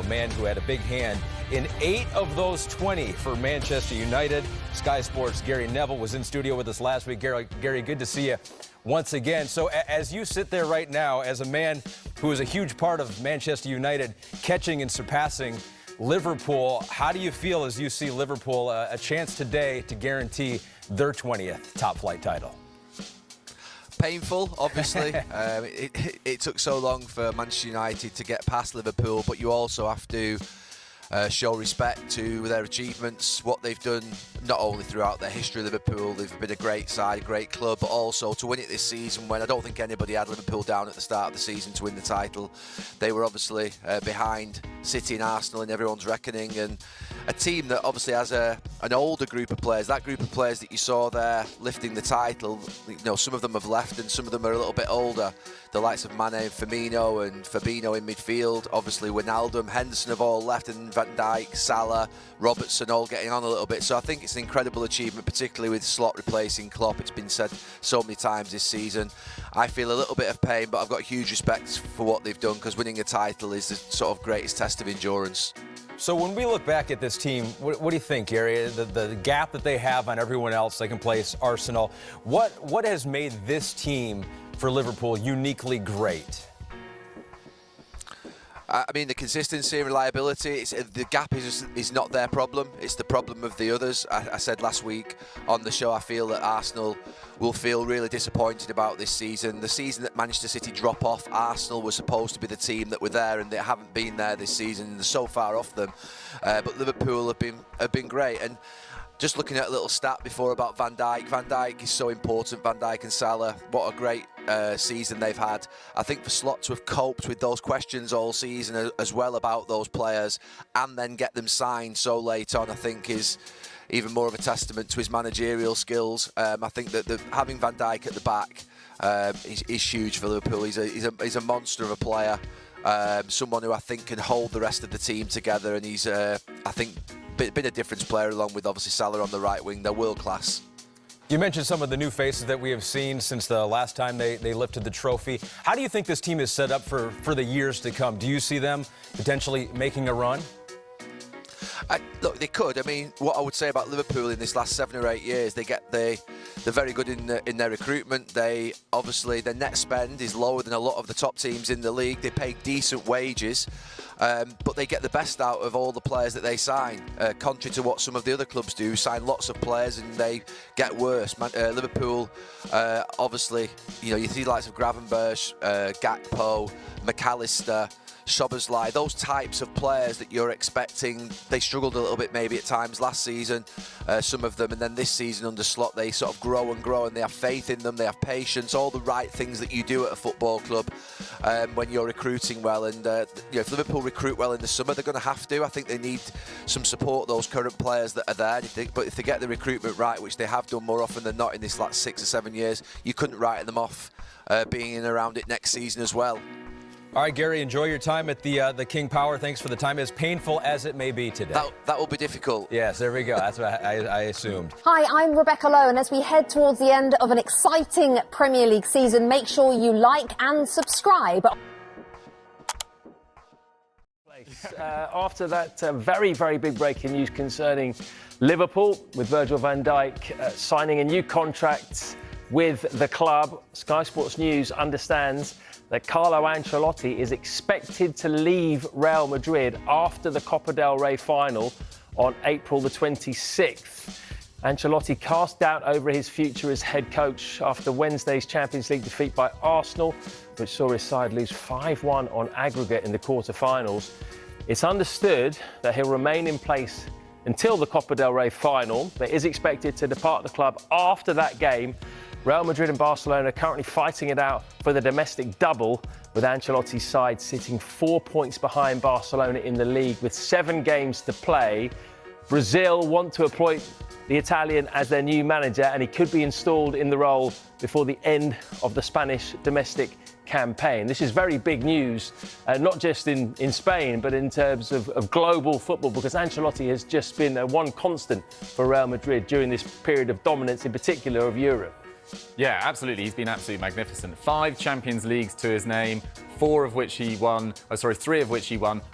a man who had a big hand in 8 of those 20 for Manchester United. Sky Sports' Gary Neville was in studio with us last week. Gary, good to see you once again. So as you sit there right now, as a man who is a huge part of Manchester United catching and surpassing Liverpool, how do you feel as you see Liverpool a chance today to guarantee their 20th top-flight title? Painful, obviously. It took so long for Manchester United to get past Liverpool, but you also have to show respect to their achievements, what they've done, not only throughout their history of Liverpool. They've been a great side, great club, but also to win it this season when I don't think anybody had Liverpool down at the start of the season to win the title. They were obviously behind City and Arsenal in everyone's reckoning, and a team that obviously has an older group of players. That group of players that you saw there lifting the title, you know, some of them have left and some of them are a little bit older. The likes of Mane, Firmino and Fabinho in midfield, obviously Wijnaldum, Henderson have all left, and Van Dijk, Salah, Robertson all getting on a little bit. So I think it's an incredible achievement, particularly with Slot replacing Klopp. It's been said so many times this season. I feel a little bit of pain, but I've got huge respect for what they've done, because winning a title is the sort of greatest test of endurance. So when we look back at this team, what do you think, Gary? The gap that they have on everyone else, second place, Arsenal, what has made this team for Liverpool uniquely great? I mean, the consistency and reliability, the gap is not their problem. It's the problem of the others. I said last week on the show, I feel that Arsenal will feel really disappointed about this season. The season that Manchester City drop off, Arsenal was supposed to be the team that were there, and they haven't been there this season. They're so far off them. But Liverpool have been great. And just looking at a little stat before about Van Dijk. Van Dijk is so important, Van Dijk and Salah. What a great season they've had. I think for Slot to have coped with those questions all season as well about those players and then get them signed so late on, I think is even more of a testament to his managerial skills. I think that having Van Dijk at the back is huge for Liverpool. He's a monster of a player. Someone who I think can hold the rest of the team together, and he's, I think, been a difference player along with obviously Salah on the right wing. They're world class. You mentioned some of the new faces that we have seen since the last time they lifted the trophy. How do you think this team is set up for the years to come? Do you see them potentially making a run? Look, they could. I mean, what I would say about Liverpool in this last 7 or 8 years, they're very good in their recruitment. Obviously their net spend is lower than a lot of the top teams in the league. They pay decent wages, but they get the best out of all the players that they sign. Contrary to what some of the other clubs do, sign lots of players and they get worse. Liverpool, obviously, you know, you see the likes of Gravenberch, Gakpo, McAllister, Szoboszlai, those types of players that you're expecting. They struggled a little bit maybe at times last season, some of them, and then this season under Slot they sort of grow and grow, and they have faith in them, they have patience, all the right things that you do at a football club when you're recruiting well. And you know, if Liverpool recruit well in the summer, they're going to have to. I think they need some support, those current players that are there. But if they get the recruitment right, which they have done more often than not in this last 6 or 7 years, you couldn't write them off being in around it next season as well. All right, Gary, enjoy your time at the King Power. Thanks for the time, as painful as it may be today. That will be difficult. Yes, there we go. That's what I assumed. Hi, I'm Rebecca Lowe, and as we head towards the end of an exciting Premier League season, make sure you like and subscribe. After that very, very big breaking news concerning Liverpool, with Virgil van Dijk signing a new contract with the club, Sky Sports News understands that Carlo Ancelotti is expected to leave Real Madrid after the Copa del Rey final on April the 26th. Ancelotti cast doubt over his future as head coach after Wednesday's Champions League defeat by Arsenal, which saw his side lose 5-1 on aggregate in the quarter-finals. It's understood that he'll remain in place until the Copa del Rey final, but is expected to depart the club after that game. Real Madrid and Barcelona are currently fighting it out for the domestic double, with Ancelotti's side sitting 4 points behind Barcelona in the league with 7 games to play. Brazil want to appoint the Italian as their new manager, and he could be installed in the role before the end of the Spanish domestic campaign. This is very big news, not just in Spain, but in terms of global football, because Ancelotti has just been one constant for Real Madrid during this period of dominance, in particular of Europe. Yeah, absolutely. He's been absolutely magnificent. 5 Champions Leagues to his name, 3 of which he won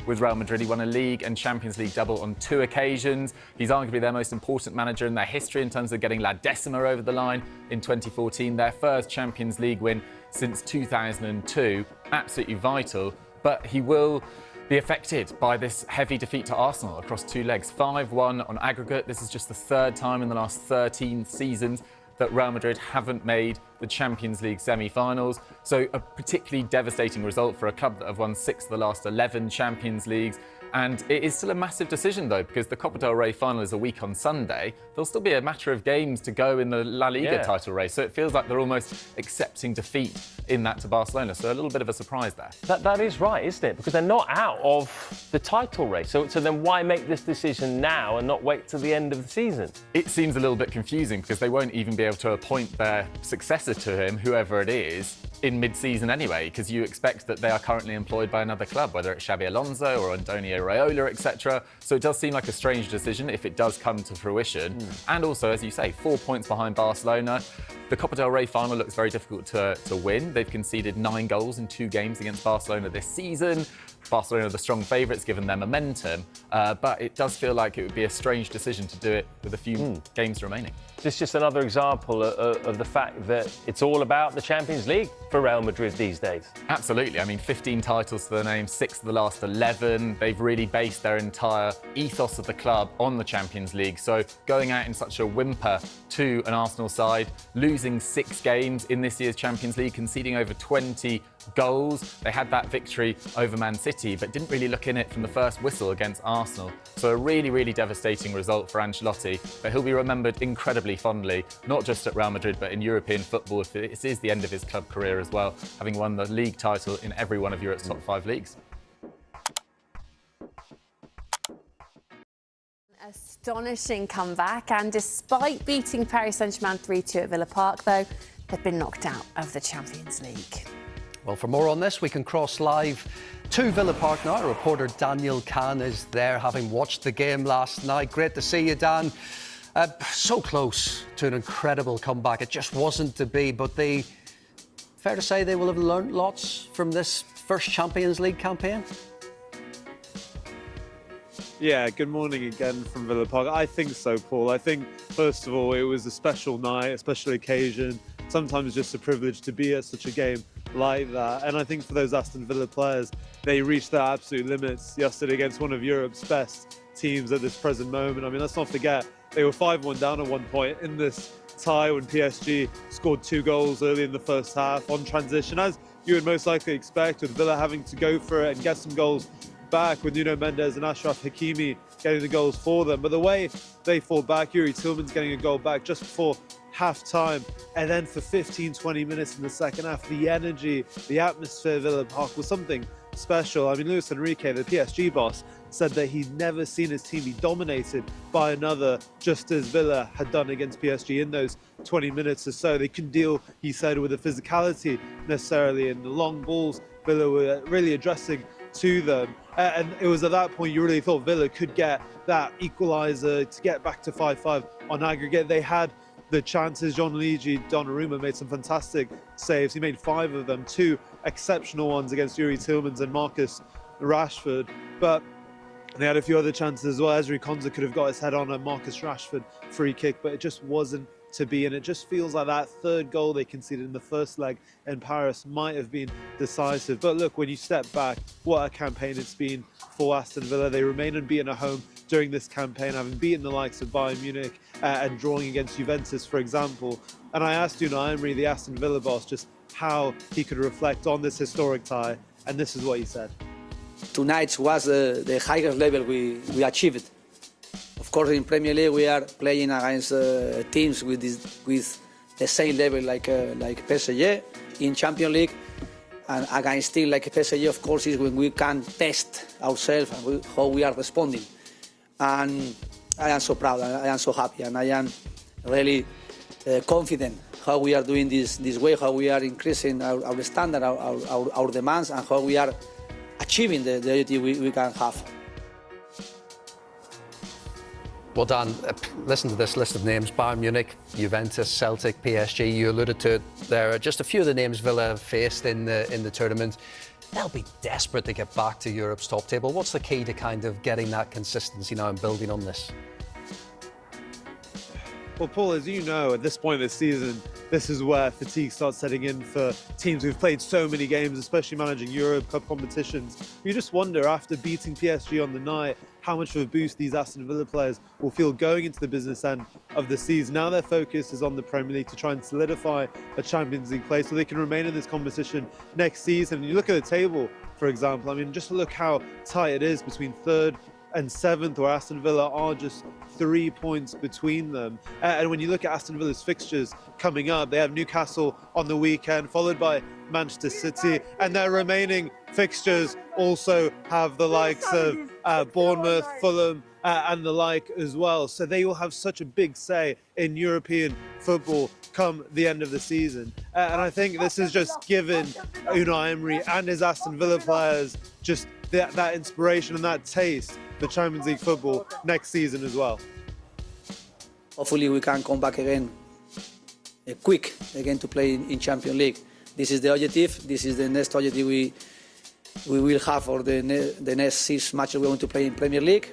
with Real Madrid. He won a League and Champions League double on 2 occasions. He's arguably their most important manager in their history in terms of getting La Decima over the line in 2014, their first Champions League win since 2002. Absolutely vital, but he will be affected by this heavy defeat to Arsenal across 2 legs. 5-1 on aggregate. This is just the 3rd time in the last 13 seasons that Real Madrid haven't made the Champions League semi-finals. So a particularly devastating result for a club that have won 6 of the last 11 Champions Leagues. And it is still a massive decision, though, because the Copa del Rey final is a week on Sunday. There'll still be a matter of games to go in the La Liga title race. So it feels like they're almost accepting defeat in that to Barcelona. So a little bit of a surprise there. That is right, isn't it? Because they're not out of the title race. So then why make this decision now and not wait till the end of the season? It seems a little bit confusing because they won't even be able to appoint their successor to him, whoever it is, in mid-season anyway, because you expect that they are currently employed by another club, whether it's Xabi Alonso or Antonio Raiola, etc. So it does seem like a strange decision if it does come to fruition. And also, as you say, 4 points behind Barcelona. The Copa del Rey final looks very difficult to win. They've conceded 9 goals in 2 games against Barcelona this season. Barcelona are the strong favourites given their momentum, but it does feel like it would be a strange decision to do it with a few games remaining. This is just another example of the fact that it's all about the Champions League for Real Madrid these days. Absolutely. I mean, 15 titles to their name, 6 of the last 11. They've really based their entire ethos of the club on the Champions League. So going out in such a whimper to an Arsenal side, losing 6 games in this year's Champions League, conceding over 20 goals. They had that victory over Man City, but didn't really look in it from the first whistle against Arsenal. So a really, really devastating result for Ancelotti, but he'll be remembered incredibly fondly, not just at Real Madrid, but in European football. This is the end of his club career as well, having won the league title in every one of Europe's top 5 leagues. Astonishing comeback, and despite beating Paris Saint-Germain 3-2 at Villa Park, though, they've been knocked out of the Champions League. Well, for more on this, we can cross live to Villa Park now. Our reporter Daniel Kahn is there, having watched the game last night. Great to see you, Dan. So close to an incredible comeback. It just wasn't to be, but fair to say they will have learned lots from this first Champions League campaign? Yeah, good morning again from Villa Park. I think so, Paul. I think, first of all, it was a special night, a special occasion. Sometimes just a privilege to be at such a game like that. And I think for those Aston Villa players, they reached their absolute limits yesterday against one of Europe's best teams at this present moment. I mean, let's not forget, they were 5-1 down at one point in this tie when PSG scored 2 goals early in the first half on transition, as you would most likely expect, with Villa having to go for it and get some goals back, with Nuno Mendes and Achraf Hakimi getting the goals for them. But the way they fought back, Yuri Tillman's getting a goal back just before half-time, and then for 15-20 minutes in the second half, the energy, the atmosphere of Villa Park was something special. I mean, Luis Enrique, the PSG boss, said that he'd never seen his team be dominated by another, just as Villa had done against PSG in those 20 minutes or so. They couldn't deal, he said, with the physicality necessarily, and the long balls Villa were really addressing to them. And it was at that point you really thought Villa could get that equaliser to get back to 5-5 on aggregate. They had the chances. Gianluigi Donnarumma made some fantastic saves. He made 5 of them, 2 exceptional ones against Yuri Tillmans and Marcus Rashford. But they had a few other chances as well. Ezri Konsa could have got his head on a Marcus Rashford free kick, but it just wasn't to be. And it just feels like that third goal they conceded in the first leg in Paris might have been decisive. But look, when you step back, what a campaign it's been for Aston Villa. They remain unbeaten at home during this campaign, having beaten the likes of Bayern Munich and drawing against Juventus, for example. And I asked Unai Emery, the Aston Villa boss, just how he could reflect on this historic tie, and this is what he said. Tonight was the highest level we achieved. Of course, in Premier League we are playing against teams with the same level like PSG. In Champions League, and against teams like PSG, of course, is when we can test ourselves and how we are responding. And I am so proud, I am so happy, and I am really confident how we are doing this way, how we are increasing our standard, our demands, and how we are achieving the duty we can have. Well, Dan, listen to this list of names: Bayern Munich, Juventus, Celtic, PSG. You alluded to it there. Just a few of the names Villa have faced in the tournament. They'll be desperate to get back to Europe's top table. What's the key to kind of getting that consistency now and building on this? Well, Paul, as you know, at this point this season, this is where fatigue starts setting in for teams who've played so many games, especially managing Europe Cup competitions. You just wonder, after beating PSG on the night, how much of a boost these Aston Villa players will feel going into the business end of the season. Now their focus is on the Premier League to try and solidify a Champions League place so they can remain in this competition next season. And you look at the table, for example, I mean, just look how tight it is between third and 7th, where Aston Villa are just 3 points between them. And when you look at Aston Villa's fixtures coming up, they have Newcastle on the weekend, followed by Manchester City, and their remaining fixtures also have the likes of Bournemouth, Fulham, and the like as well. So they will have such a big say in European football come the end of the season. And I think this has just given Unai Emery and his Aston Villa players just that inspiration and that taste for Champions League football next season as well. Hopefully we can come back again quick again to play in Champions League. This is the objective. This is the next objective we will have for the next 6 matches we want to play in Premier League,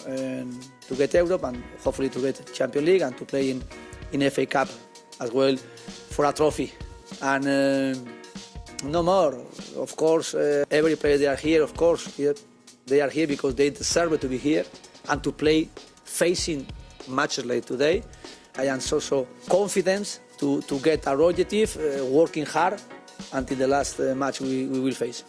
and to get Europe and hopefully to get Champions League and to play in FA Cup as well for a trophy. And no more. Of course, every player they are here, of course, they are here because they deserve to be here and to play facing matches like today. I am so confident to get our objective, working hard until the last match we will face.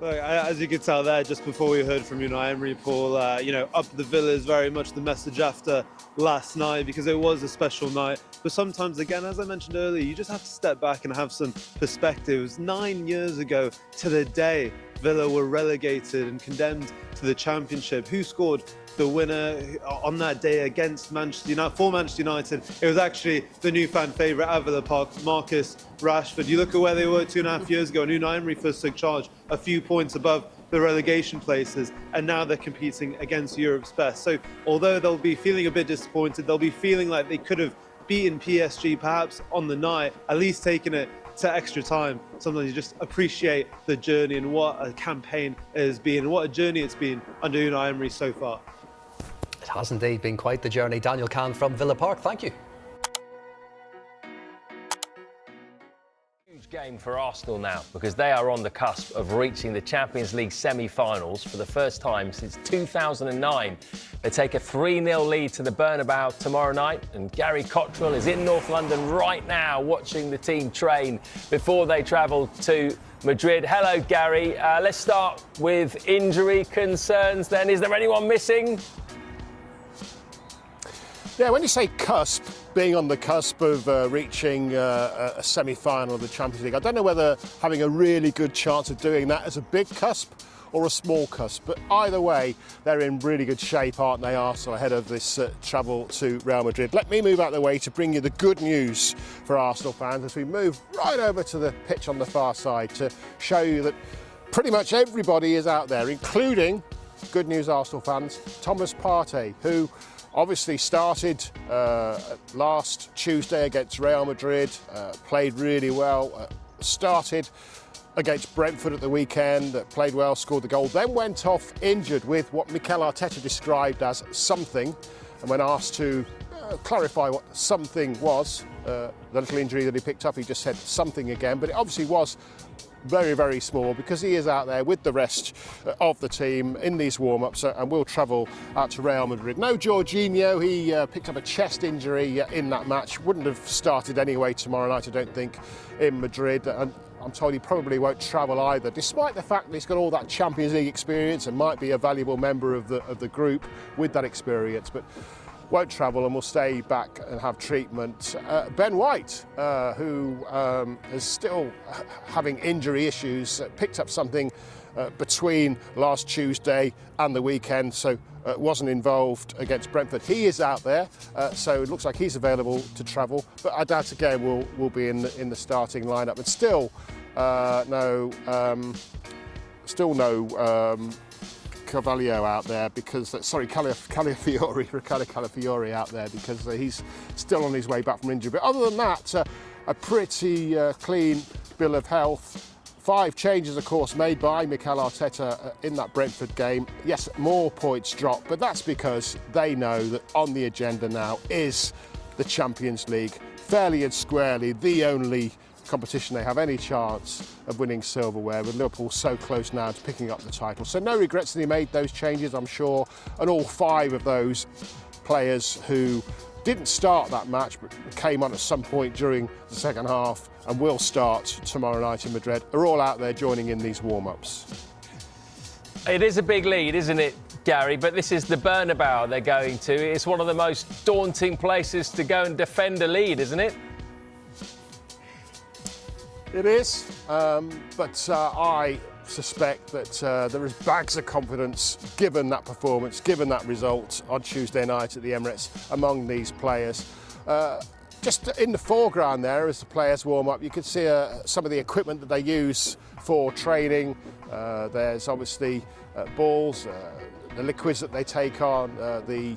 Look, as you could tell there, just before we heard from Unai Emery, Paul, up the Villa is very much the message after last night, because it was a special night. But sometimes, again, as I mentioned earlier, you just have to step back and have some perspective. It was 9 years ago to the day Villa were relegated and condemned to the Championship. Who scored the winner on that day against Manchester United, for Manchester United? It was actually the new fan favourite at Villa Park, Marcus Rashford. You look at where they were 2.5 years ago, and Unai Emery first took charge, a few points above the relegation places, and now they're competing against Europe's best. So although they'll be feeling a bit disappointed, they'll be feeling like they could have beaten PSG perhaps on the night, at least taken it to extra time. Sometimes you just appreciate the journey and what a campaign it has been, and what a journey it's been under Unai Emery so far. It has indeed been quite the journey. Daniel Kahn from Villa Park, thank you. Huge game for Arsenal now, because they are on the cusp of reaching the Champions League semi-finals for the first time since 2009. They take a 3-0 lead to the Bernabeu tomorrow night, and Gary Cottrell is in North London right now watching the team train before they travel to Madrid. Hello, Gary. Let's start with injury concerns then. Is there anyone missing? Yeah, when you say cusp, being on the cusp of reaching a semi-final of the Champions League, I don't know whether having a really good chance of doing that is a big cusp or a small cusp, but either way, they're in really good shape, aren't they, Arsenal, ahead of this travel to Real Madrid. Let me move out of the way to bring you the good news for Arsenal fans as we move right over to the pitch on the far side to show you that pretty much everybody is out there, including, good news Arsenal fans, Thomas Partey, who obviously started last Tuesday against Real Madrid, played really well, started against Brentford at the weekend, played well, scored the goal, then went off injured with what Mikel Arteta described as something, and when asked to clarify what something was, the little injury that he picked up, he just said something again, but it obviously was very, very small, because he is out there with the rest of the team in these warm-ups and will travel out to Real Madrid. No Jorginho, he picked up a chest injury in that match, wouldn't have started anyway tomorrow night, I don't think, in Madrid, and I'm told he probably won't travel either, despite the fact that he's got all that Champions League experience and might be a valuable member of the group with that experience, but won't travel and will stay back and have treatment. Ben White, who is still having injury issues, picked up something between last Tuesday and the weekend, so wasn't involved against Brentford. He is out there, so it looks like he's available to travel, but I doubt again will be in the starting lineup. And still no Carvalho out there because, Riccardo Calafiori out there because he's still on his way back from injury. But other than that, a pretty clean bill of health. 5 changes, of course, made by Mikel Arteta in that Brentford game. Yes, more points dropped, but that's because they know that on the agenda now is the Champions League. Fairly and squarely, the only competition they have any chance of winning silverware, with Liverpool so close now to picking up the title. So no regrets that he made those changes, I'm sure, and all 5 of those players who didn't start that match but came on at some point during the second half and will start tomorrow night in Madrid are all out there joining in these warm-ups. It is a big lead, isn't it, Gary? But this is the Bernabeu they're going to. It's one of the most daunting places to go and defend a lead, isn't it? It is, but I suspect that there is bags of confidence given that performance, given that result on Tuesday night at the Emirates among these players. Just in the foreground there as the players warm up, you can see some of the equipment that they use for training. There's obviously balls, the liquids that they take on, the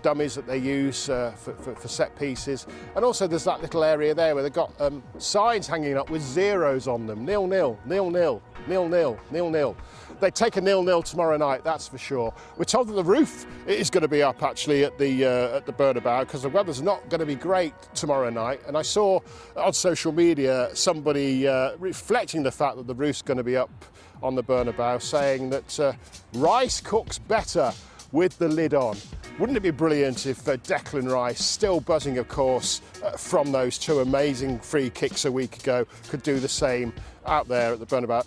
dummies that they use for set pieces. And also there's that little area there where they've got signs hanging up with zeros on them. 0-0, 0-0, 0-0, 0-0. They take a 0-0 tomorrow night, that's for sure. We're told that the roof is going to be up actually at the Bernabeu because the weather's not going to be great tomorrow night. And I saw on social media somebody reflecting the fact that the roof's going to be up on the Bernabeu, saying that Rice cooks better with the lid on. Wouldn't it be brilliant if Declan Rice, still buzzing of course from those 2 amazing free kicks a week ago, could do the same out there at the Bernabeu.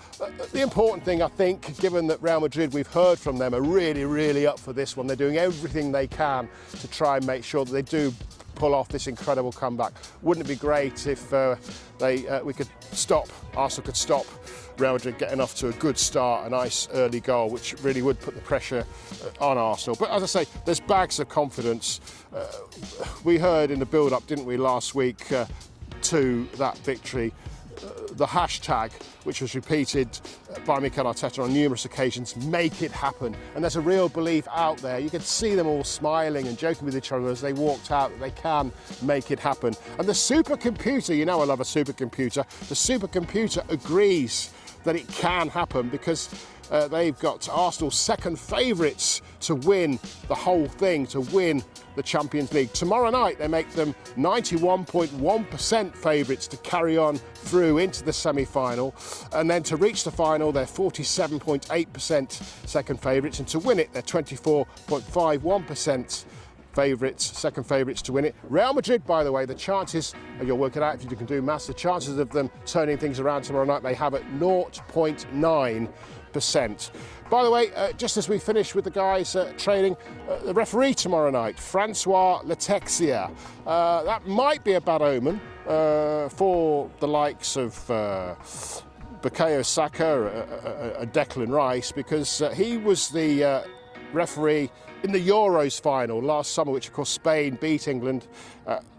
The important thing, I think, given that Real Madrid, we've heard from them, are really, really up for this one. They're doing everything they can to try and make sure that they do pull off this incredible comeback. Wouldn't it be great if Arsenal could stop Real Madrid getting off to a good start, a nice early goal, which really would put the pressure on Arsenal. But as I say, there's bags of confidence. We heard in the build-up, didn't we, last week to that victory, the hashtag, which was repeated by Mikel Arteta on numerous occasions, make it happen. And there's a real belief out there. You could see them all smiling and joking with each other as they walked out that they can make it happen. And the supercomputer, you know I love a supercomputer, the supercomputer agrees that it can happen because they've got Arsenal's second favourites to win the whole thing, to win the Champions League. Tomorrow night they make them 91.1% favourites to carry on through into the semi-final, and then to reach the final they're 47.8% second favourites, and to win it they're 24.51% favourites, second favourites to win it. Real Madrid, by the way, the chances, you'll work it out if you can do maths, the chances of them turning things around tomorrow night they have at 0.9%. By the way, just as we finish with the guys training, the referee tomorrow night, Francois Letexia. That might be a bad omen for the likes of Bukayo Saka, Declan Rice, because he was the referee in the Euros final last summer, which of course Spain beat England.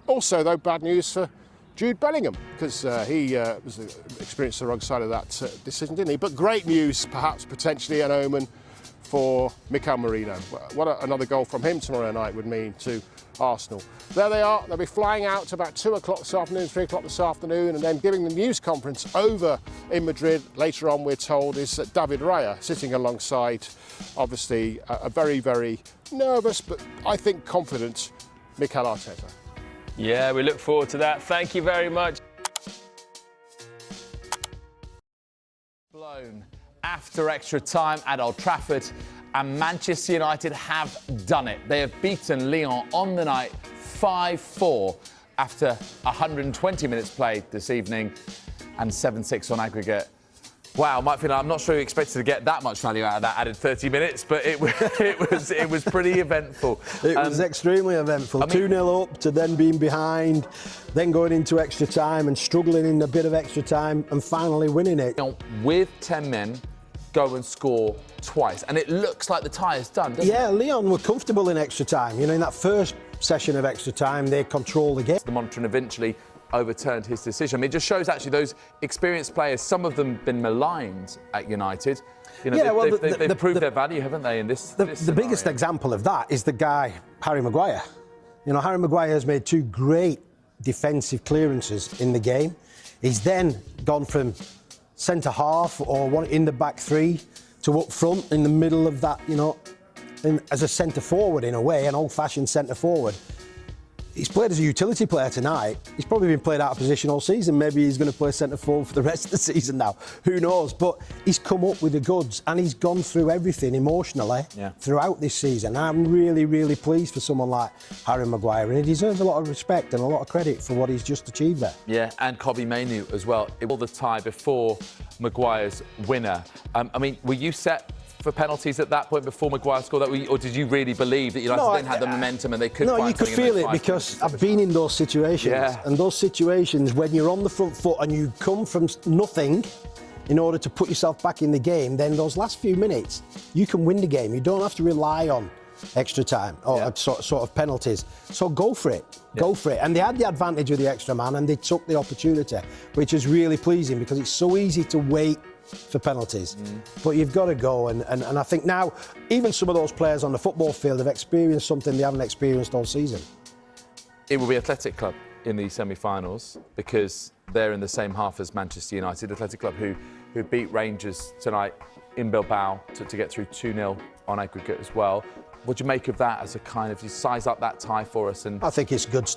Also, though, bad news for Jude Bellingham, because he was experienced the wrong side of that decision, didn't he? But great news, perhaps potentially an omen for Mikel Merino. What another goal from him tomorrow night would mean to Arsenal. There they are. They'll be flying out about 2 o'clock this afternoon, 3 o'clock this afternoon, and then giving the news conference over in Madrid later on, we're told, is David Raya, sitting alongside, obviously, a very, very nervous, but I think confident Mikel Arteta. Yeah, we look forward to that. Thank you very much. Blown after extra time at Old Trafford, and Manchester United have done it. They have beaten Lyon on the night 5-4 after 120 minutes played this evening and 7-6 on aggregate. Wow, Mike Finlay, I'm not sure you expected to get that much value out of that added 30 minutes, but it was pretty eventful. It was extremely eventful. 2-0 up to then being behind, then going into extra time and struggling in a bit of extra time and finally winning it. With 10 men, go and score twice, and it looks like the tie is done, doesn't it? Yeah, Lyon were comfortable in extra time. You know, in that first session of extra time, they controlled the game. The monitor eventually overturned his decision. I mean, it just shows actually those experienced players, some of them been maligned at United, You know, Yeah, well, they've proved their value, haven't they? In this, the biggest example of that is the guy Harry Maguire. You know, Harry Maguire has made 2 great defensive clearances in the game. He's then gone from centre half or one in the back 3 to up front in the middle of that. You know, as a centre forward in a way, an old-fashioned centre forward. He's played as a utility player tonight. He's probably been played out of position all season. Maybe he's going to play centre forward for the rest of the season now. Who knows? But he's come up with the goods and he's gone through everything emotionally throughout this season. I'm really, really pleased for someone like Harry Maguire, and he deserves a lot of respect and a lot of credit for what he's just achieved there. Yeah, and Kobbie Mainoo as well. It was the tie before Maguire's winner. I mean, were you set for penalties at that point before Maguire scored that, or did you really believe that United then had the momentum and they could? No, you could feel it because I've been in those situations, and those situations when you're on the front foot and you come from nothing in order to put yourself back in the game, then those last few minutes you can win the game. You don't have to rely on extra time or sort of penalties. So go for it. Go for it. And they had the advantage of the extra man and they took the opportunity, which is really pleasing because it's so easy to wait for penalties. But you've got to go, and I think now even some of those players on the football field have experienced something they haven't experienced all season. It will be Athletic Club in the semi-finals because they're in the same half as Manchester United. Athletic Club who beat Rangers tonight in Bilbao to get through 2-0 on aggregate as well. What do you make of that as a kind of, you size up that tie for us? And I think it's good,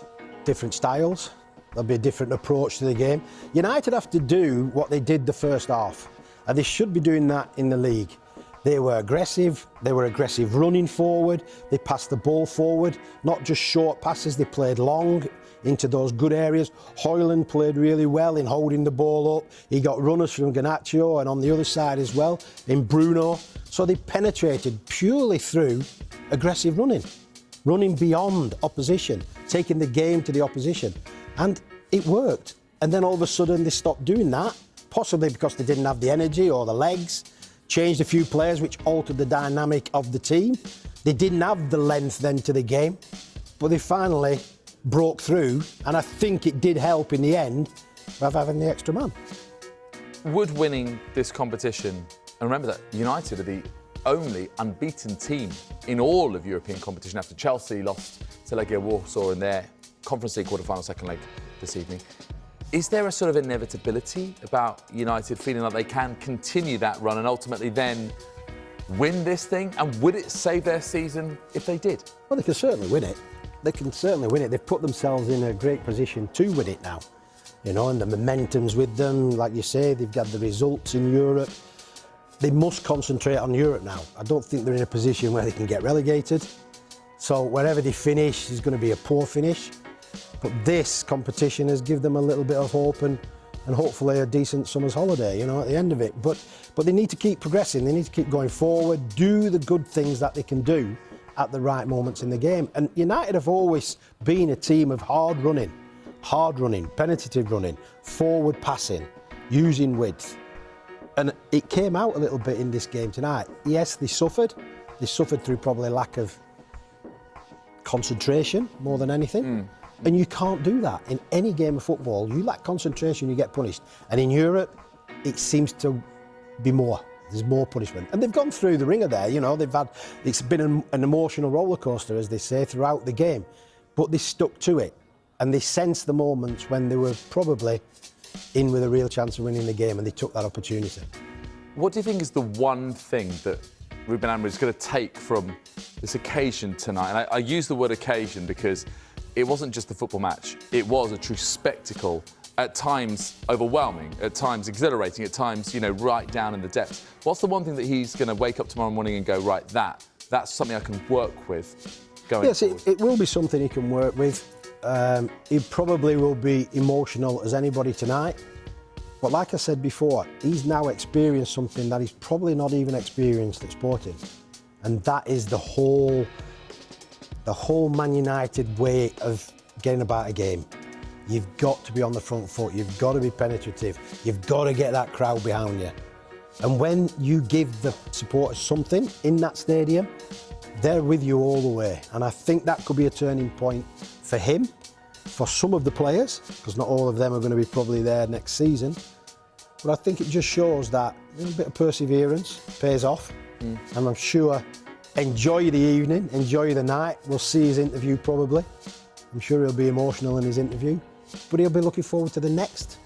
different styles. There'll be a different approach to the game. United have to do what they did the first half, and they should be doing that in the league. They were aggressive running forward, they passed the ball forward, not just short passes, they played long into those good areas. Højlund played really well in holding the ball up. He got runners from Garnacho and on the other side as well, in Bruno. So they penetrated purely through aggressive running beyond opposition, taking the game to the opposition. And it worked. And then all of a sudden they stopped doing that, possibly because they didn't have the energy or the legs, changed a few players which altered the dynamic of the team. They didn't have the length then to the game, but they finally broke through, and I think it did help in the end of having the extra man. Would winning this competition, and remember that United are the only unbeaten team in all of European competition after Chelsea lost to Legia Warsaw in their Conference League quarter-final second leg this evening. Is there a sort of inevitability about United feeling like they can continue that run and ultimately then win this thing? And would it save their season if they did? Well, they can certainly win it. They can certainly win it. They've put themselves in a great position to win it now. You know, and the momentum's with them. Like you say, they've got the results in Europe. They must concentrate on Europe now. I don't think they're in a position where they can get relegated. So wherever they finish is going to be a poor finish. But this competition has given them a little bit of hope and hopefully a decent summer's holiday, you know, at the end of it. But they need to keep progressing. They need to keep going forward, do the good things that they can do at the right moments in the game. And United have always been a team of hard running, penetrative running, forward passing, using width. And it came out a little bit in this game tonight. Yes, they suffered. They suffered through probably lack of concentration more than anything. And you can't do that in any game of football. You lack concentration, you get punished. And in Europe, it seems to be more. There's more punishment. And they've gone through the ringer there, you know, it's been an emotional roller coaster, as they say, throughout the game. But they stuck to it. And they sensed the moments when they were probably in with a real chance of winning the game, and they took that opportunity. What do you think is the one thing that Ruben Amorim is going to take from this occasion tonight? And I use the word occasion because it wasn't just a football match. It was a true spectacle, at times overwhelming, at times exhilarating, at times, you know, right down in the depths. What's the one thing that he's going to wake up tomorrow morning and go, right, that's something I can work with going forward? Yes, it will be something he can work with. He probably will be emotional as anybody tonight. But like I said before, he's now experienced something that he's probably not even experienced at Sporting. And that is the whole Man United way of getting about a game. You've got to be on the front foot, you've got to be penetrative, you've got to get that crowd behind you. And when you give the supporters something in that stadium, they're with you all the way. And I think that could be a turning point for him, for some of the players, because not all of them are going to be probably there next season. but I think it just shows that a little bit of perseverance pays off. And I'm sure enjoy the evening, enjoy the night. We'll see his interview probably. I'm sure he'll be emotional in his interview, but he'll be looking forward to the next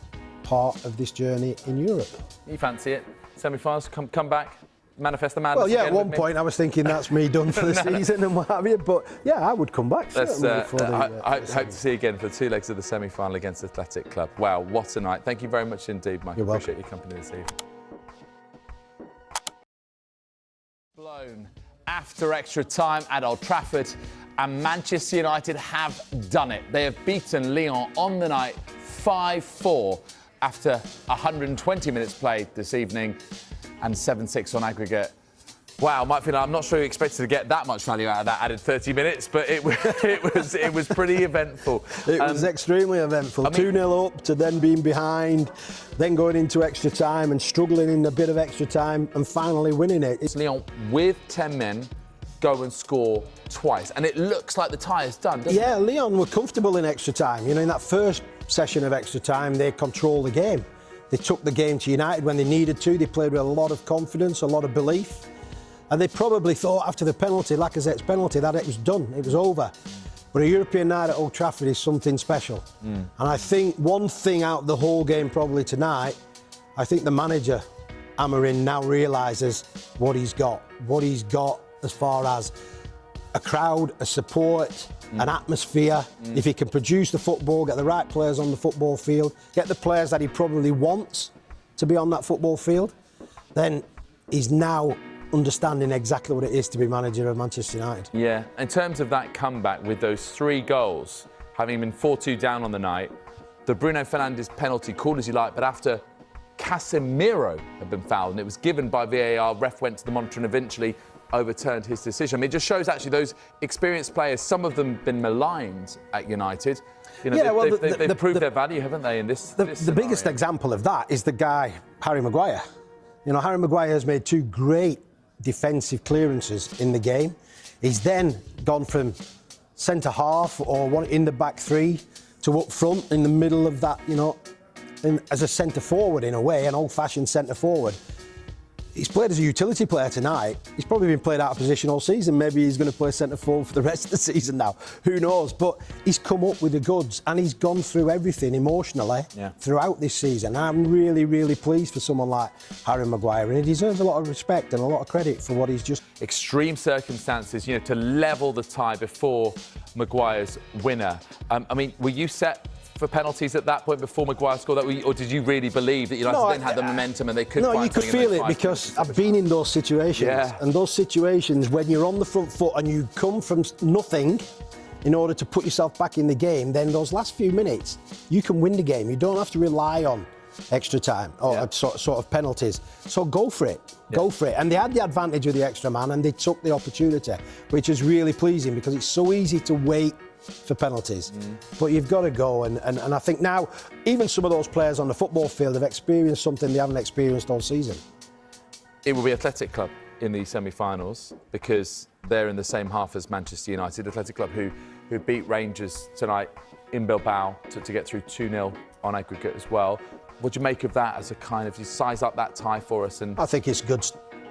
part of this journey in Europe. You fancy it? Semi-finals, come back, manifest the madness. Well, yeah, again at one with me? point I was thinking that's me done for the season and what have you, but yeah, I would come back. I hope to see you again for the 2 legs of the semi-final against Athletic Club. Wow, what a night. Thank you very much indeed, Mike. You're Appreciate welcome. your company this evening. Blown after extra time at Old Trafford, and Manchester United have done it. They have beaten Lyon on the night 5-4 after 120 minutes played this evening and 7-6 on aggregate. Wow, Mike Finlay, I'm not sure you expected to get that much value out of that added 30 minutes, but it was pretty eventful. It was extremely eventful. 2-0 up to then being behind, then going into extra time and struggling in a bit of extra time and finally winning it. It's Lyon with 10 men go and score twice, and it looks like the tie is done, doesn't it? Yeah, Lyon were comfortable in extra time. You know, in that first session of extra time, they controlled the game. They took the game to United when they needed to. They played with a lot of confidence, a lot of belief. And they probably thought after the penalty, Lacazette's penalty, that it was done, it was over. But a European night at Old Trafford is something special. And I think one thing out of the whole game probably tonight, I think the manager, Amorim, now realises what he's got as far as a crowd, a support, an atmosphere. If he can produce the football, get the right players on the football field, get the players that he probably wants to be on that football field, then he's now understanding exactly what it is to be manager of Manchester United. Yeah, in terms of that comeback with those 3 goals, having been 4-2 down on the night, the Bruno Fernandes penalty, called as you like, but after Casemiro had been fouled and it was given by VAR, ref went to the monitor and eventually overturned his decision. I mean, it just shows actually those experienced players, some of them been maligned at United. You know, Yeah, well, they've proved their value, haven't they, in this The biggest example of that is the guy, Harry Maguire. You know, Harry Maguire has made 2 great defensive clearances in the game. He's then gone from centre half or one in the back 3 to up front in the middle of that, you know, as a centre forward in a way, an old-fashioned centre forward. He's played as a utility player tonight. He's probably been played out of position all season. Maybe he's going to play centre forward for the rest of the season now. Who knows? But he's come up with the goods and he's gone through everything emotionally throughout this season. I'm really, really pleased for someone like Harry Maguire, and he deserves a lot of respect and a lot of credit for what he's just... Extreme circumstances, you know, to level the tie before Maguire's winner. I mean, were you set for penalties at that point before Maguire scored that, or did you really believe that United then had the momentum and they could? No, you could feel it because I've been in those situations, and those situations when you're on the front foot and you come from nothing in order to put yourself back in the game, then those last few minutes you can win the game. You don't have to rely on extra time or sort of penalties. So go for it. Go for it. And they had the advantage of the extra man and they took the opportunity, which is really pleasing because it's so easy to wait for penalties. But you've got to go, and I think now even some of those players on the football field have experienced something they haven't experienced all season. It will be Athletic Club in the semi-finals because they're in the same half as Manchester United. Athletic Club who beat Rangers tonight in Bilbao to get through 2-0 on aggregate as well. What do you make of that as a kind of, you size up that tie for us? And I think it's good,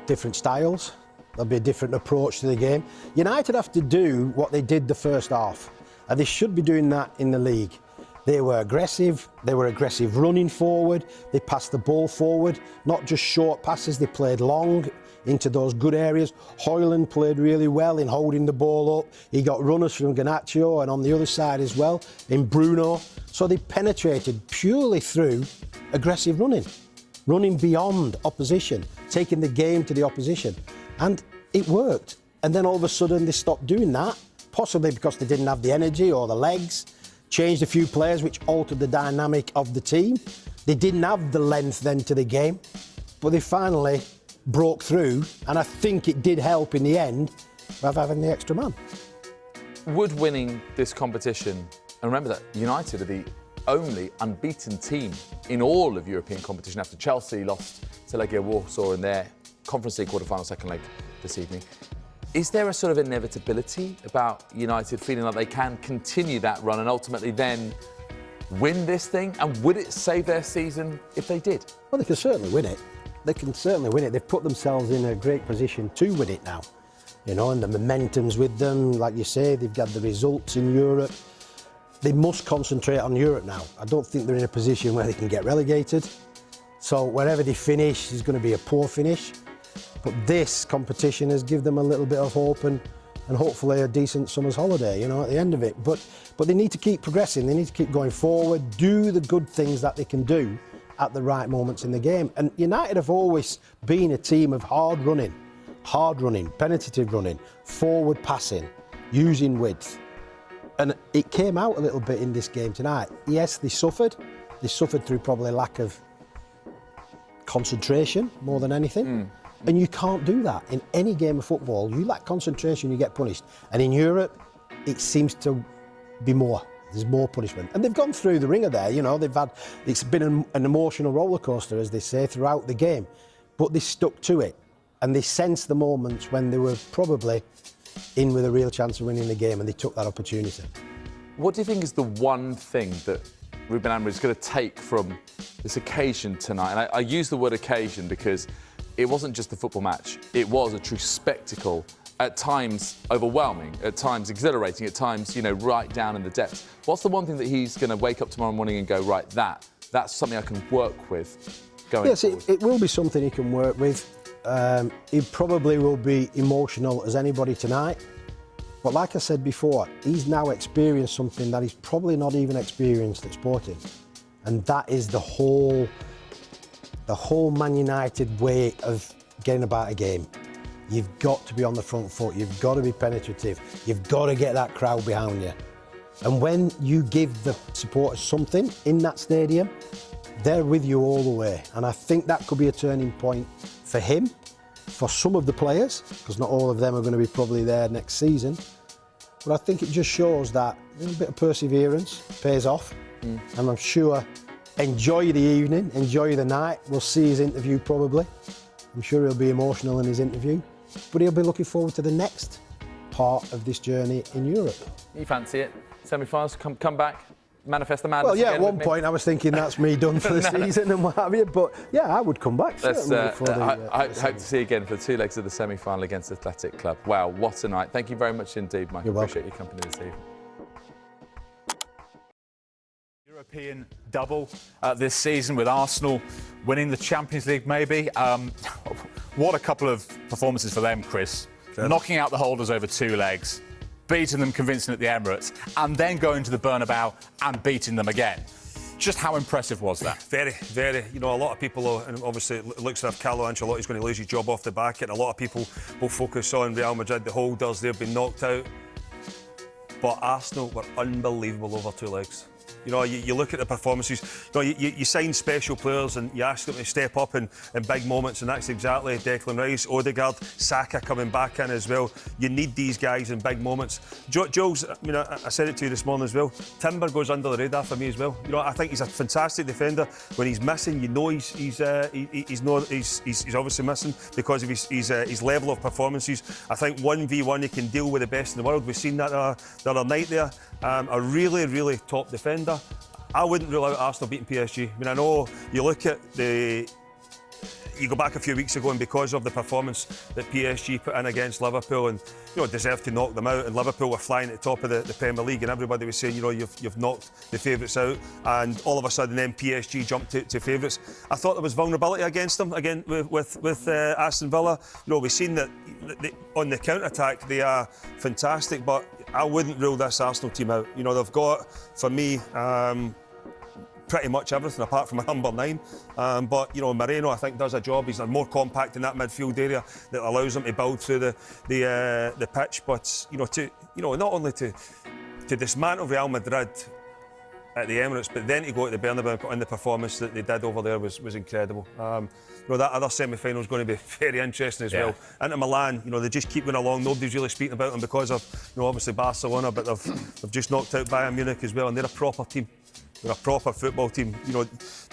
different styles. There'll be a different approach to the game. United have to do what they did the first half, and they should be doing that in the league. They were aggressive running forward, they passed the ball forward, not just short passes, they played long into those good areas. Højlund played really well in holding the ball up. He got runners from Garnacho and on the other side as well, in Bruno. So they penetrated purely through aggressive running beyond opposition, taking the game to the opposition. And it worked. And then all of a sudden they stopped doing that, possibly because they didn't have the energy or the legs, changed a few players which altered the dynamic of the team. They didn't have the length then to the game, but they finally broke through, and I think it did help in the end of having the extra man. Would winning this competition, and remember that United are the only unbeaten team in all of European competition after Chelsea lost to Legia Warsaw in their Conference League quarter-final second leg this evening. Is there a sort of inevitability about United feeling like they can continue that run and ultimately then win this thing? And would it save their season if they did? Well, they can certainly win it. They can certainly win it. They've put themselves in a great position to win it now. You know, and the momentum's with them. Like you say, they've got the results in Europe. They must concentrate on Europe now. I don't think they're in a position where they can get relegated. So wherever they finish is going to be a poor finish. But this competition has given them a little bit of hope and hopefully a decent summer's holiday, you know, at the end of it. But they need to keep progressing. They need to keep going forward, do the good things that they can do at the right moments in the game. And United have always been a team of hard running, penetrative running, forward passing, using width. And it came out a little bit in this game tonight. Yes, they suffered. They suffered through probably lack of concentration more than anything. And you can't do that in any game of football. You lack concentration, you get punished. And in Europe, it seems to be more. There's more punishment. And they've gone through the ringer there, you know, it's been an emotional roller coaster, as they say, throughout the game. But they stuck to it. And they sensed the moments when they were probably in with a real chance of winning the game, and they took that opportunity. What do you think is the one thing that Ruben Amorim is going to take from this occasion tonight? And I use the word occasion because it wasn't just a football match. It was a true spectacle, at times overwhelming, at times exhilarating, at times, you know, right down in the depths. What's the one thing that he's going to wake up tomorrow morning and go, right, that's something I can work with going forward? Yes, it will be something he can work with. He probably will be emotional as anybody tonight. But like I said before, he's now experienced something that he's probably not even experienced at Sporting. And that is the whole Man United way of getting about a game. You've got to be on the front foot, you've got to be penetrative, you've got to get that crowd behind you. And when you give the supporters something in that stadium, they're with you all the way. And I think that could be a turning point for him, for some of the players, because not all of them are going to be probably there next season. But I think it just shows that a little bit of perseverance pays off. And I'm sure, enjoy the evening, enjoy the night. We'll see his interview probably. I'm sure he'll be emotional in his interview. But he'll be looking forward to the next part of this journey in Europe. You fancy it? Semi-finals, come back, manifest the madness. Well, yeah, again at one point I was thinking that's me done for the season and what have you. But yeah, I would come back. I hope to see you again for the two legs of the semi-final against Athletic Club. Wow, what a night. Thank you very much indeed, Mike. You're welcome. Appreciate your company this evening. European double this season with Arsenal winning the Champions League maybe. What a couple of performances for them, Chris. Sure. Knocking out the holders over two legs, beating them convincing at the Emirates, and then going to the Bernabeu and beating them again. Just how impressive was that? Very, very. You know, a lot of people, and obviously it looks as if Carlo Ancelotti's going to lose his job off the back, and a lot of people will focus on Real Madrid, the holders, they've been knocked out. But Arsenal were unbelievable over two legs. You know, you look at the performances, you know, you sign special players and you ask them to step up in big moments, and that's exactly Declan Rice, Odegaard, Saka coming back in as well. You need these guys in big moments. Jules, I mean, I said it to you this morning as well, Timber goes under the radar for me as well. You know, I think he's a fantastic defender. When he's missing, you know he's obviously missing because of his level of performances. I think 1v1 he can deal with the best in the world. We've seen that the other night there. A really, really top defender. I wouldn't rule out Arsenal beating PSG. I mean, I know you look at you go back a few weeks ago, and because of the performance that PSG put in against Liverpool, and you know deserved to knock them out, and Liverpool were flying at the top of the Premier League, and everybody was saying, you know, you've knocked the favourites out, and all of a sudden then PSG jumped to favourites. I thought there was vulnerability against them again with Aston Villa. You know, we've seen that on the counter-attack they are fantastic, but I wouldn't rule this Arsenal team out. You know, they've got, for me, pretty much everything apart from a number 9. But, you know, Moreno, I think, does a job. He's more compact in that midfield area that allows him to build through the pitch. But, not only to dismantle Real Madrid at the Emirates, but then to go to the Bernabeu and the performance that they did over there was incredible. That other semi-final is going to be very interesting as well. Inter Milan, they just keep going along. Nobody's really speaking about them because of, obviously Barcelona, but they've just knocked out Bayern Munich as well, and they're a proper team. They're a proper football team. You know,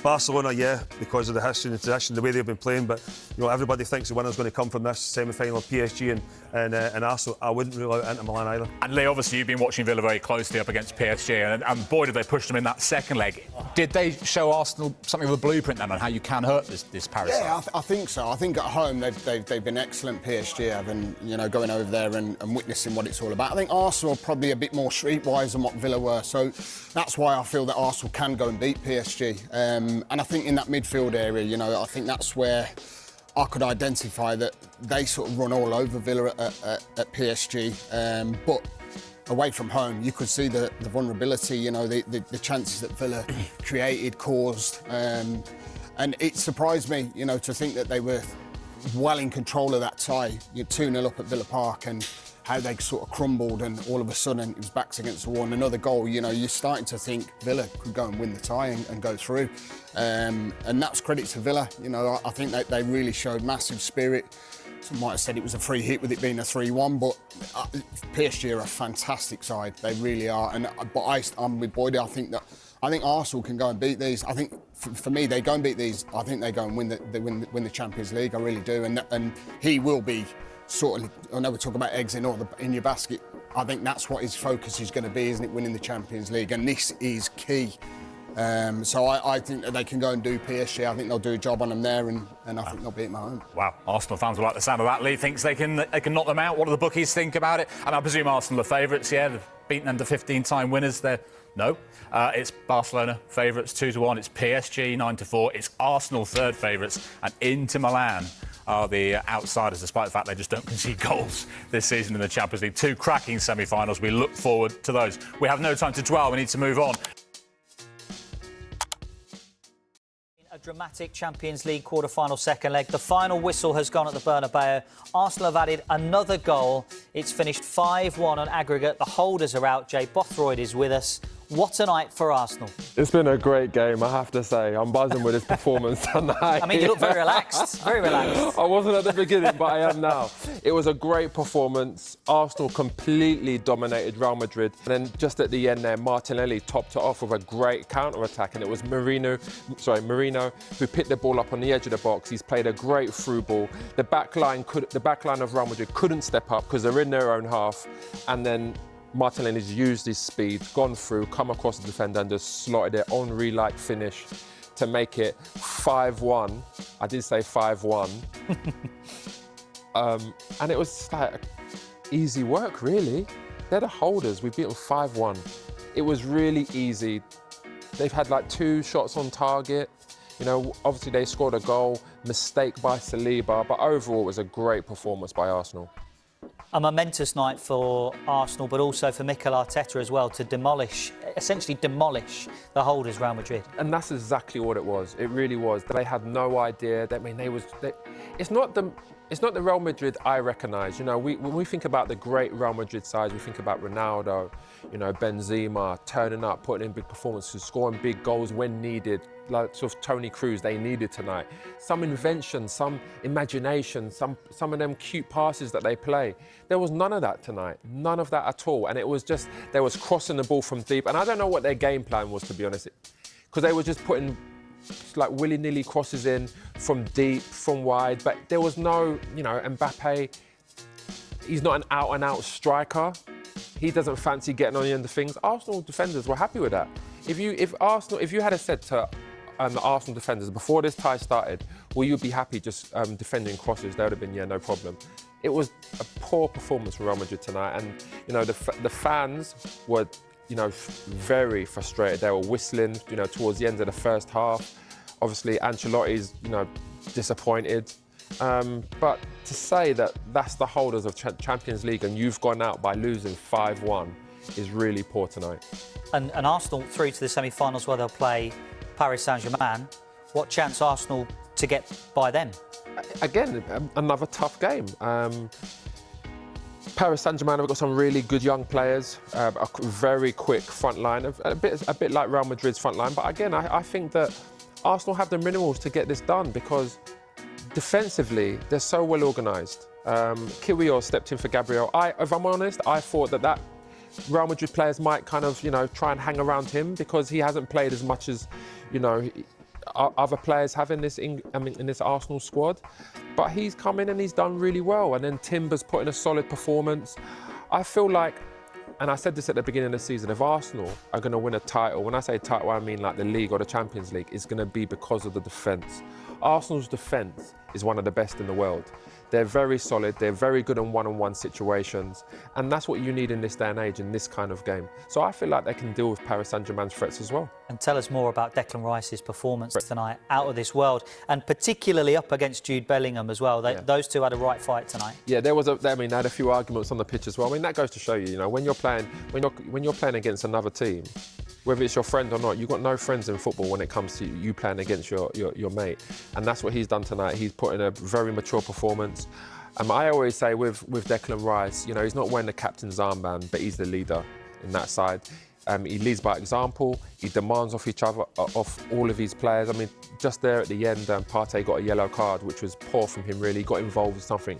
Barcelona, yeah, because of the history and the tradition, the way they've been playing, but you know, everybody thinks the winner's going to come from this semi-final of PSG and Arsenal. I wouldn't rule out Inter Milan either. And Lee, obviously you've been watching Villa very closely up against PSG, and boy did they push them in that second leg. Did they show Arsenal something of a blueprint then on how you can hurt this Paris side? Yeah, I think so. I think at home they've been excellent, PSG have, and you know, going over there and witnessing what it's all about. I think Arsenal are probably a bit more streetwise than what Villa were, so that's why I feel that Arsenal can go and beat PSG. And I think in that midfield area, you know, I think that's where I could identify that they sort of run all over Villa at PSG. But away from home, you could see the vulnerability, you know, the chances that Villa created, caused. And it surprised me, you know, to think that they were well in control of that tie. You're 2-0 up at Villa Park and how they sort of crumbled, and all of a sudden it was backs against the wall and another goal. You know, you're starting to think Villa could go and win the tie and go through. And that's credit to Villa. You know, I think that they really showed massive spirit. Some might have said it was a free hit with it being a 3-1, but PSG are a fantastic side. They really are. I'm with Boydie. I think Arsenal can go and beat these. I think for me, they go and beat these. I think they go and win the Champions League. I really do. And he will be sort of. I know we're talking about eggs in your basket. I think that's what his focus is going to be, isn't it? Winning the Champions League, and this is key. So I think that they can go and do PSG. I think they'll do a job on them there, and I think they'll beat them at home. Wow, Arsenal fans will like the sound of that. Lee thinks they can knock them out. What do the bookies think about it? And I presume Arsenal are favourites. Yeah, they've beaten under 15-time winners. No, it's Barcelona favourites 2-1. It's PSG 9-4. It's Arsenal third favourites, and Inter Milan are the outsiders, despite the fact they just don't concede goals this season in the Champions League. Two cracking semi-finals. We look forward to those. We have no time to dwell. We need to move on. A dramatic Champions League quarter-final second leg. The final whistle has gone at the Bernabeu. Arsenal have added another goal. It's finished 5-1 on aggregate. The holders are out. Jay Bothroyd is with us. What a night for Arsenal. It's been a great game, I have to say. I'm buzzing with this performance tonight. I mean, you look very relaxed, very relaxed. I wasn't at the beginning, but I am now. It was a great performance. Arsenal completely dominated Real Madrid. And then just at the end there, Martinelli topped it off with a great counter-attack. And it was Marino who picked the ball up on the edge of the box. He's played a great through ball. The back line of Real Madrid couldn't step up because they're in their own half. And then Martinelli's used his speed, gone through, come across the defender and just slotted it, Henry-like finish to make it 5-1. I did say 5-1. And it was like easy work, really. They're the holders. We beat them 5-1. It was really easy. They've had like 2 shots on target. You know, obviously they scored a goal, mistake by Saliba, but overall it was a great performance by Arsenal. A momentous night for Arsenal, but also for Mikel Arteta as well, to essentially demolish the holders, Real Madrid. And that's exactly what it was. It really was. They had no idea. It's not the Real Madrid I recognise. You know, when we think about the great Real Madrid sides, we think about Ronaldo, you know, Benzema, turning up, putting in big performances, scoring big goals when needed, like sort of Toni Kroos they needed tonight. Some invention, some imagination, some of them cute passes that they play. There was none of that tonight, none of that at all. And it was just, they was crossing the ball from deep. And I don't know what their game plan was, to be honest, because they were just putting like willy-nilly crosses in from deep, from wide. But there was no, you know, Mbappe, he's not an out-and-out striker. He doesn't fancy getting on the end of things. Arsenal defenders were happy with that. If you had said to the Arsenal defenders before this tie started, will you be happy just defending crosses? They would have been, yeah, no problem. It was a poor performance from Real Madrid tonight, and you know the fans were, you know, very frustrated. They were whistling, you know, towards the end of the first half. Obviously, Ancelotti's, you know, disappointed. But to say that that's the holders of Champions League and you've gone out by losing 5-1 is really poor tonight. And Arsenal through to the semi-finals where they'll play Paris Saint-Germain. What chance Arsenal to get by them? Again, another tough game. Paris Saint-Germain have got some really good young players, a very quick front line, a bit like Real Madrid's front line. But again, I think that Arsenal have the minerals to get this done because defensively, they're so well organised. Kiwior stepped in for Gabriel. If I'm honest, I thought that Real Madrid players might kind of, try and hang around him because he hasn't played as much as, other players have in this Arsenal squad. But he's come in and he's done really well. And then Timber's put in a solid performance. I feel like, and I said this at the beginning of the season, if Arsenal are going to win a title, when I say title, I mean like the league or the Champions League, it's going to be because of the defence. Arsenal's defence is one of the best in the world. They're very solid, they're very good in one-on-one situations, and that's what you need in this day and age, in this kind of game. So I feel like they can deal with Paris Saint-Germain's threats as well. And tell us more about Declan Rice's performance tonight, out of this world, and particularly up against Jude Bellingham as well. Those two had a right fight tonight. Yeah, they had a few arguments on the pitch as well. I mean, that goes to show you, when you're playing against another team, whether it's your friend or not, you've got no friends in football when it comes to you playing against your mate. And that's what he's done tonight. He's put in a very mature performance. I always say with Declan Rice, he's not wearing the captain's armband, but he's the leader in that side. He leads by example. He demands off all of his players. I mean, just there at the end, Partey got a yellow card, which was poor from him, really. He got involved with something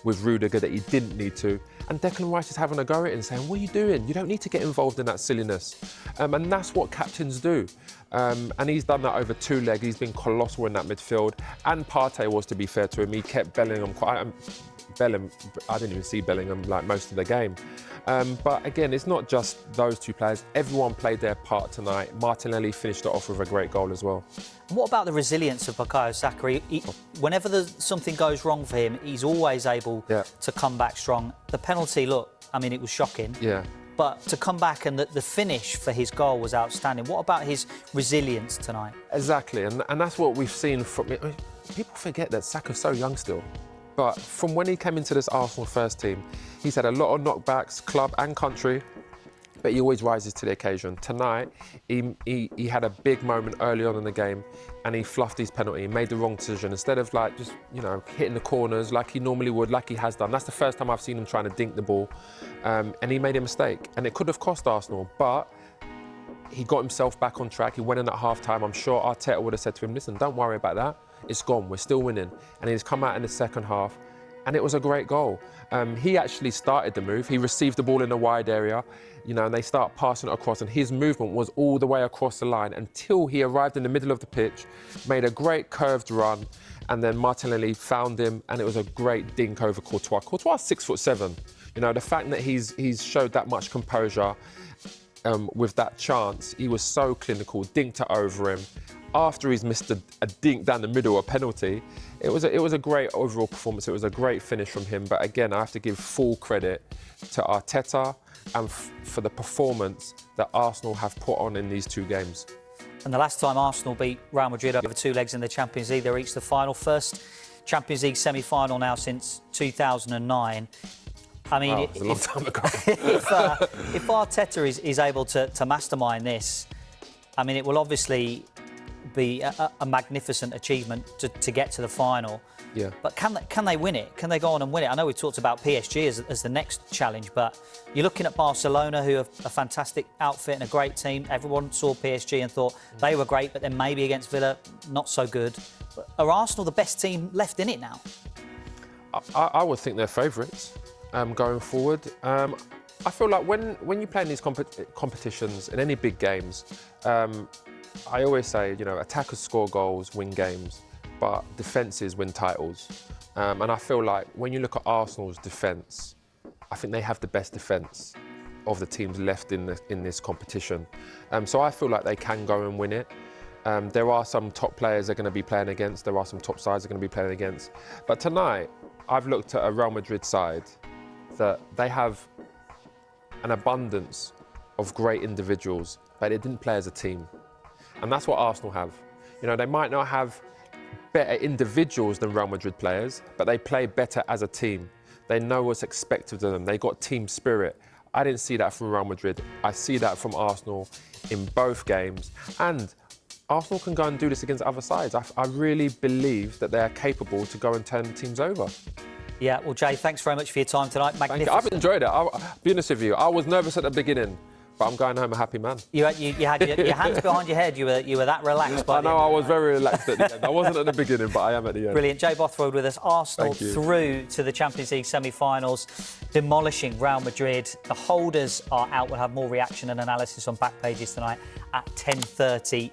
with Rudiger that he didn't need to. And Declan Rice is having a go at it and saying, what are you doing? You don't need to get involved in that silliness. And that's what captains do. And he's done that over 2 legs. He's been colossal in that midfield. And Partey was, to be fair to him, he kept Bellingham quiet. I didn't even see Bellingham like most of the game. But again, it's not just those 2 players. Everyone played their part tonight. Martinelli finished it off with a great goal as well. And what about the resilience of Bukayo Saka? Whenever something goes wrong for him, he's always able to come back strong. The penalty, look, I mean, it was shocking. Yeah. But to come back and the finish for his goal was outstanding. What about his resilience tonight? Exactly, and that's what we've seen from... People forget that Saka's so young still. But from when he came into this Arsenal first team, he's had a lot of knockbacks, club and country, but he always rises to the occasion. Tonight, he had a big moment early on in the game and he fluffed his penalty. He made the wrong decision. Instead of just hitting the corners like he normally would, like he has done. That's the first time I've seen him trying to dink the ball. And he made a mistake. And it could have cost Arsenal, but he got himself back on track. He went in at half-time. I'm sure Arteta would have said to him, listen, don't worry about that. It's gone, we're still winning. And he's come out in the second half and it was a great goal. He actually started the move. He received the ball in the wide area, and they start passing it across and his movement was all the way across the line until he arrived in the middle of the pitch, made a great curved run, and then Martinelli found him and it was a great dink over Courtois. Courtois is 6'7". The fact that he's showed that much composure with that chance, he was so clinical, dinked it over him. After he's missed a dink down the middle, a penalty, it was a great overall performance. It was a great finish from him. But again, I have to give full credit to Arteta and for the performance that Arsenal have put on in these 2 games. And the last time Arsenal beat Real Madrid over 2 legs in the Champions League, they reached the final. First Champions League semi-final now since 2009. I mean, it's a long time ago. if Arteta is able to mastermind this, I mean, it will obviously be a magnificent achievement to get to the final. Yeah. But can they win it? Can they go on and win it? I know we talked about PSG as the next challenge, but you're looking at Barcelona, who have a fantastic outfit and a great team. Everyone saw PSG and thought they were great, but then maybe against Villa, not so good. But are Arsenal the best team left in it now? I would think they're favourites going forward. I feel like when you play in these competitions, in any big games, I always say, attackers score goals, win games, but defences win titles. And I feel like when you look at Arsenal's defence, I think they have the best defence of the teams left in this competition. So I feel like they can go and win it. There are some top players they're going to be playing against. There are some top sides they're going to be playing against. But tonight, I've looked at a Real Madrid side that they have an abundance of great individuals, but they didn't play as a team. And that's what Arsenal have. They might not have better individuals than Real Madrid players, but they play better as a team. They know what's expected of them. They got team spirit. I didn't see that from Real Madrid. I see that from Arsenal in both games. And Arsenal can go and do this against other sides. I really believe that they are capable to go and turn teams over. Yeah, well, Jay, thanks very much for your time tonight. Magnificent. I've enjoyed it. I'll be honest with you. I was nervous at the beginning, but I'm going home a happy man. You had your hands behind your head. You were that relaxed. By I know, I was very relaxed at the end. I wasn't at the beginning, but I am at the end. Brilliant. Jay Bothroyd with us. Arsenal Thank you. through to the Champions League semi-finals, demolishing Real Madrid. The holders are out. We'll have more reaction and analysis on back pages tonight at 10:30.